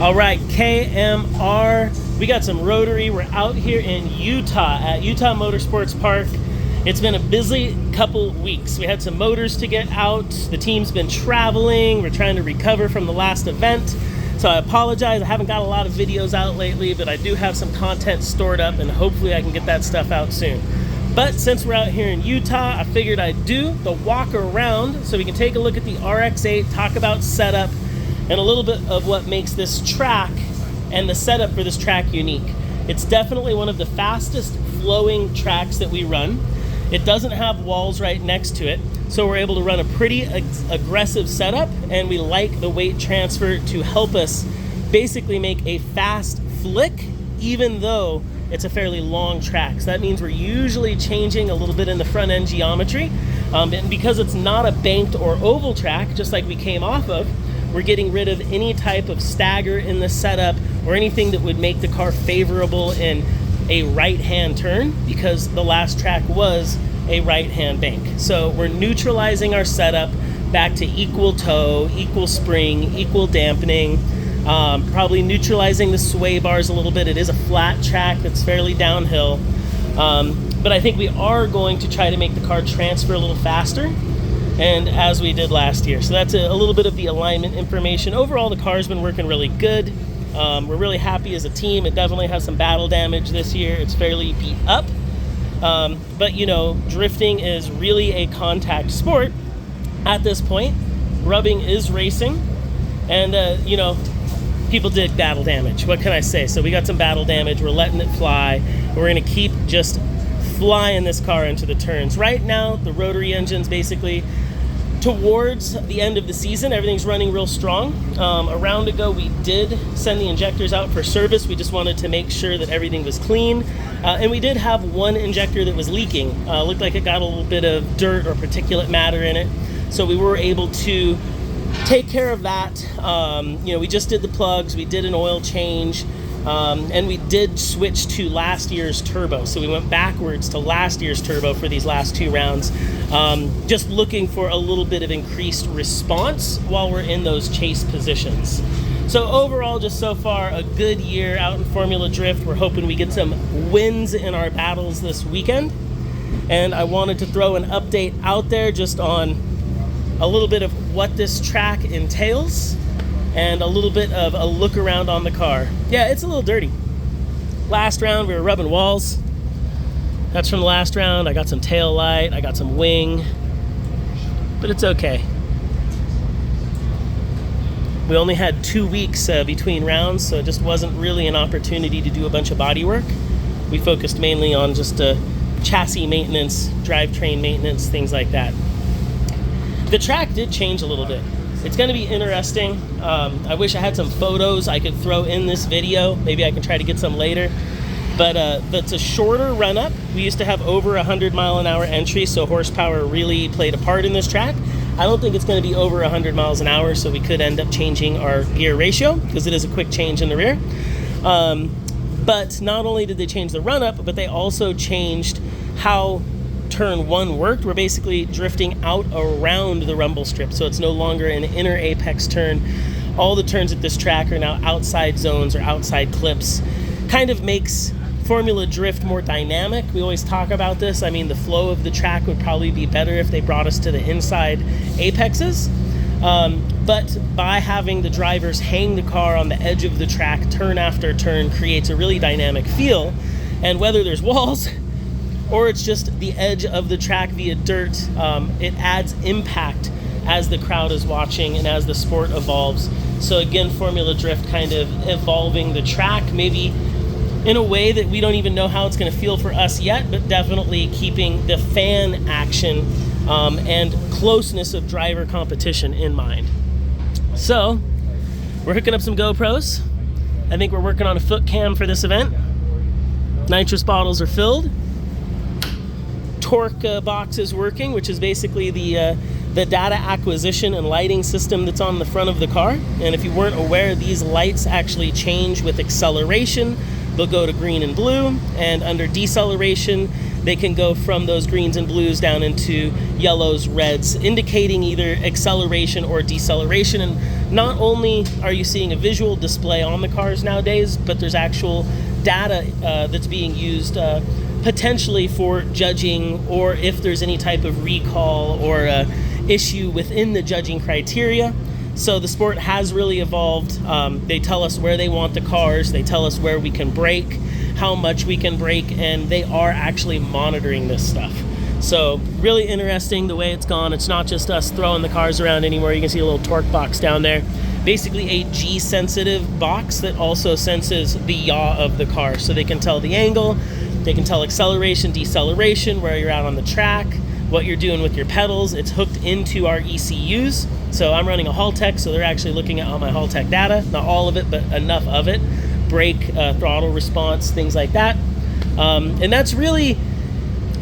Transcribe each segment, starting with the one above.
All right, KMR. We got some rotary. We're out here in Utah at Utah Motorsports Park. It's been a busy couple weeks. We had some motors to get out. The team's been traveling. We're trying to recover from the last event. So I apologize. I haven't got a lot of videos out lately, but I do have some content stored up and hopefully I can get that stuff out soon. But since we're out here in Utah, I figured I'd do the walk around so we can take a look at the RX8, talk about setup, and a little bit of what makes this track and the setup for this track unique. It's definitely one of the fastest flowing tracks that we run. It doesn't have walls right next to it, so we're able to run a pretty aggressive setup, and we like the weight transfer to help us basically make a fast flick, even though it's a fairly long track. So that means we're usually changing a little bit in the front end geometry, and because it's not a banked or oval track, just like we came off of, we're getting rid of any type of stagger in the setup or anything that would make the car favorable in a right-hand turn, because the last track was a right-hand bank. So we're neutralizing our setup back to equal toe, equal spring, equal dampening, probably neutralizing the sway bars a little bit. It is a flat track that's fairly downhill, but I think we are going to try to make the car transfer a little faster, and as we did last year. So that's a little bit of the alignment information. Overall, the car's been working really good. We're really happy as a team. It definitely has some battle damage this year. It's fairly beat up. But you know, drifting is really a contact sport at this point. Rubbing is racing, and you know, people dig battle damage. What can I say? So we got some battle damage. We're letting it fly. We're gonna keep just flying this car into the turns. Right now, the rotary engine's basically towards the end of the season. Everything's running real strong. A round ago, we did send the injectors out for service. We just wanted to make sure that everything was clean. And we did have one injector that was leaking. Looked like it got a little bit of dirt or particulate matter in it. So we were able to take care of that. You know, we just did the plugs. We did an oil change. And we did switch to last year's turbo. So we went backwards to last year's turbo for these last two rounds, just looking for a little bit of increased response while we're in those chase positions. So overall, just so far, a good year out in Formula Drift. We're hoping we get some wins in our battles this weekend. And I wanted to throw an update out there just on a little bit of what this track entails, and a little bit of a look around on the car. Yeah, it's a little dirty. Last round, we were rubbing walls. That's from the last round. I got some tail light, I got some wing, but it's okay. We only had 2 weeks between rounds, so it just wasn't really an opportunity to do a bunch of body work. We focused mainly on just chassis maintenance, drivetrain maintenance, things like that. The track did change a little bit. It's going to be interesting. I wish I had some photos I could throw in this video. Maybe I can try to get some later. But that's a shorter run-up. We used to have over 100-mile-an-hour entry, so horsepower really played a part in this track. I don't think it's going to be over 100 miles an hour, so we could end up changing our gear ratio, because it is a quick change in the rear. But not only did they change the run-up, but they also changed how turn one worked. We're basically drifting out around the rumble strip, so it's no longer an inner apex turn. All the turns at this track are now outside zones or outside clips. Kind of makes Formula Drift more dynamic. We always talk about this. I mean, the flow of the track would probably be better if they brought us to the inside apexes. But by having the drivers hang the car on the edge of the track turn after turn creates a really dynamic feel. And whether there's walls or it's just the edge of the track via dirt, it adds impact as the crowd is watching and as the sport evolves. So again, Formula Drift kind of evolving the track, maybe in a way that we don't even know how it's going to feel for us yet, but definitely keeping the fan action and closeness of driver competition in mind. So we're hooking up some GoPros. I think we're working on a foot cam for this event. Nitrous bottles are filled. Torque box is working, which is basically the data acquisition and lighting system that's on the front of the car. And if you weren't aware, these lights actually change with acceleration. They'll go to green and blue, and under deceleration, they can go from those greens and blues down into yellows, reds, indicating either acceleration or deceleration. And not only are you seeing a visual display on the cars nowadays, but there's actual data that's being used potentially for judging, or if there's any type of recall or issue within the judging criteria. So the sport has really evolved. They tell us where they want the cars, they tell us where we can brake, how much we can brake, and they are actually monitoring this stuff. So really interesting the way it's gone. It's not just us throwing the cars around anymore. You can see a little torque box down there. Basically a G-sensitive box that also senses the yaw of the car. So they can tell the angle, they can tell acceleration, deceleration, where you're at on the track, what you're doing with your pedals. It's hooked into our ECUs. So I'm running a Haltech, so they're actually looking at all my Haltech data. Not all of it, but enough of it. Brake, throttle response, things like that. And that's really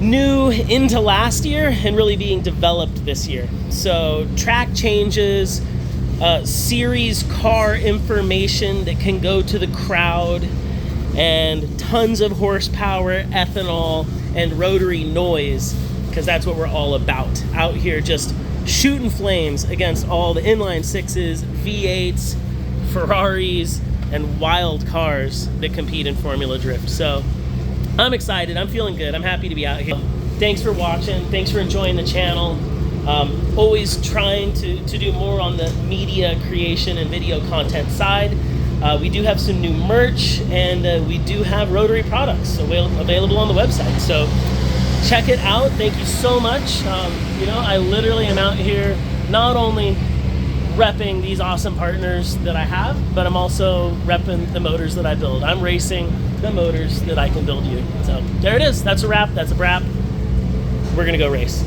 new into last year and really being developed this year. So track changes, series car information that can go to the crowd, and tons of horsepower, ethanol, and rotary noise, because that's what we're all about out here, just shooting flames against all the inline sixes, V8s, Ferraris, and wild cars that compete in Formula Drift. So I'm excited, I'm feeling good, I'm happy to be out here. Thanks for watching, thanks for enjoying the channel. Always trying to do more on the media creation and video content side. We do have some new merch, and we do have rotary products available on the website. So check it out. Thank you so much. You know, I literally am out here not only repping these awesome partners that I have, but I'm also repping the motors that I build. I'm racing the motors that I can build you. So there it is. That's a wrap. That's a wrap. We're gonna go race.